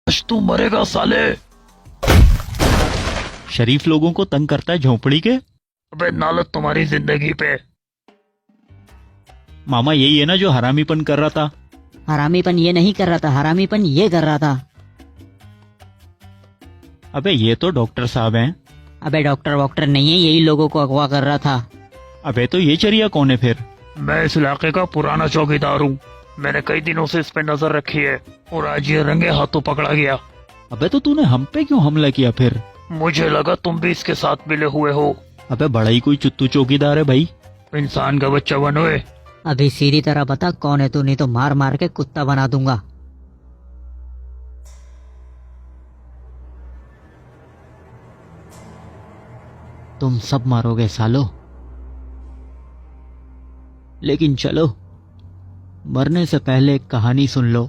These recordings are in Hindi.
आज तू मरेगा साले। शरीफ लोगों को तंग करता है झोंपड़ी के। अबे नालत तुम्हारी जिंदगी पे। मामा यही है ना जो हरामीपन कर रहा था। हरामीपन ये नहीं कर रहा था, हरामीपन ये कर रहा था। अबे ये तो डॉक्टर साहब हैं। अबे डॉक्टर वॉक्टर नहीं है, यही लोगों को अगवा कर रहा था। अबे तो ये चरिया कौन है फिर? मैं इस इलाके का पुराना चौकीदार हूँ। मैंने कई दिनों से इस पे नजर रखी है और आज ये रंगे हाथों पकड़ा गया। अबे तो तूने हम पे क्यों हमला किया फिर? मुझे लगा तुम भी इसके साथ मिले हुए हो। अबे बड़ा ही कोई चुत्तू चौकीदार है भाई। इंसान का बच्चा बनोए। अभी सीधी तरह बता कौन है तू, नहीं तो मार मार के कुत्ता बना दूंगा। तुम सब मारोगे सालो, लेकिन चलो मरने से पहले एक कहानी सुन लो,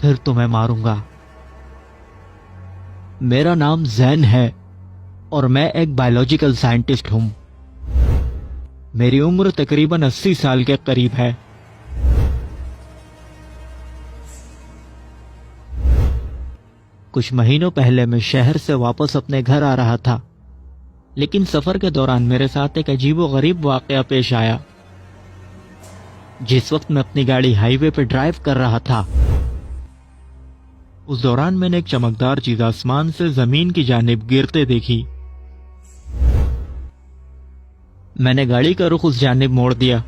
फिर तुम्हें मारूंगा। मेरा नाम जैन है और मैं एक बायोलॉजिकल साइंटिस्ट हूं। मेरी उम्र तकरीबन 80 साल के करीब है। कुछ महीनों पहले मैं शहर से वापस अपने घर आ रहा था, लेकिन सफर के दौरान मेरे साथ एक अजीबोगरीब वाकया पेश आया। जिस वक्त मैं अपनी गाड़ी हाईवे पे ड्राइव कर रहा था, उस दौरान मैंने एक चमकदार चीज आसमान से जमीन की जानिब गिरते देखी। मैंने गाड़ी का रुख उस जानिब मोड़ दिया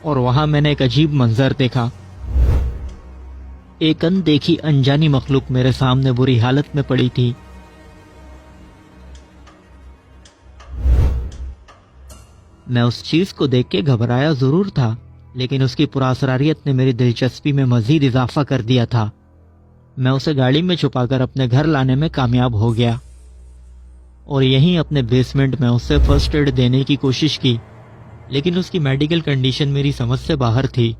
और वहां मैंने एक अजीब मंजर देखा। एक अनदेखी अनजानी मखलूक मेरे सामने बुरी हालत में पड़ी थी। मैं उस चीज को देख के घबराया जरूर था, लेकिन उसकी पुरासरारियत ने मेरी दिलचस्पी में मजीद इजाफा कर दिया था। मैं उसे गाड़ी में छुपाकर अपने घर लाने में कामयाब हो गया और यहीं अपने बेसमेंट में उसे फर्स्ट एड देने की कोशिश की, लेकिन उसकी मेडिकल कंडीशन मेरी समझ से बाहर थी।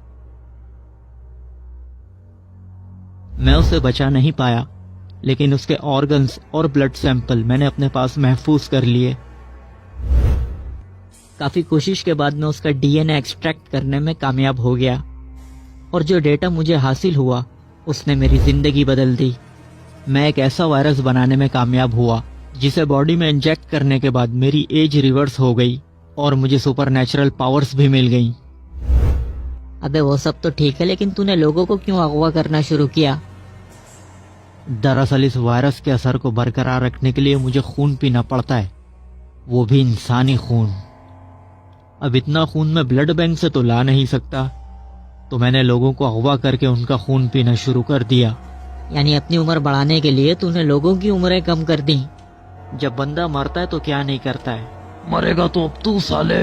मैं उसे बचा नहीं पाया, लेकिन उसके ऑर्गन्स और ब्लड सैंपल मैंने अपने पास महफूज कर लिए। काफी कोशिश के बाद मैं उसका डीएनए एक्सट्रैक्ट करने में कामयाब हो गया और जो डेटा मुझे हासिल हुआ उसने मेरी जिंदगी बदल दी। मैं एक ऐसा वायरस बनाने में कामयाब हुआ जिसे बॉडी में इंजेक्ट करने के बाद मेरी एज रिवर्स हो गई और मुझे सुपरनैचुरल पावर्स भी मिल गईं। अबे वो सब तो ठीक है, लेकिन तूने लोगों को क्यों अगवा करना शुरू किया? दरअसल इस वायरस के असर को बरकरार रखने के लिए मुझे खून पीना पड़ता है, वो भी इंसानी खून। अब इतना खून मैं ब्लड बैंक से तो ला नहीं सकता, तो मैंने लोगों को अगवा करके उनका खून पीना शुरू कर दिया। यानी अपनी उम्र बढ़ाने के लिए तूने लोगों की उम्रें कम कर दी। जब बंदा मरता है तो क्या नहीं करता है। मरेगा तो अब तू साले।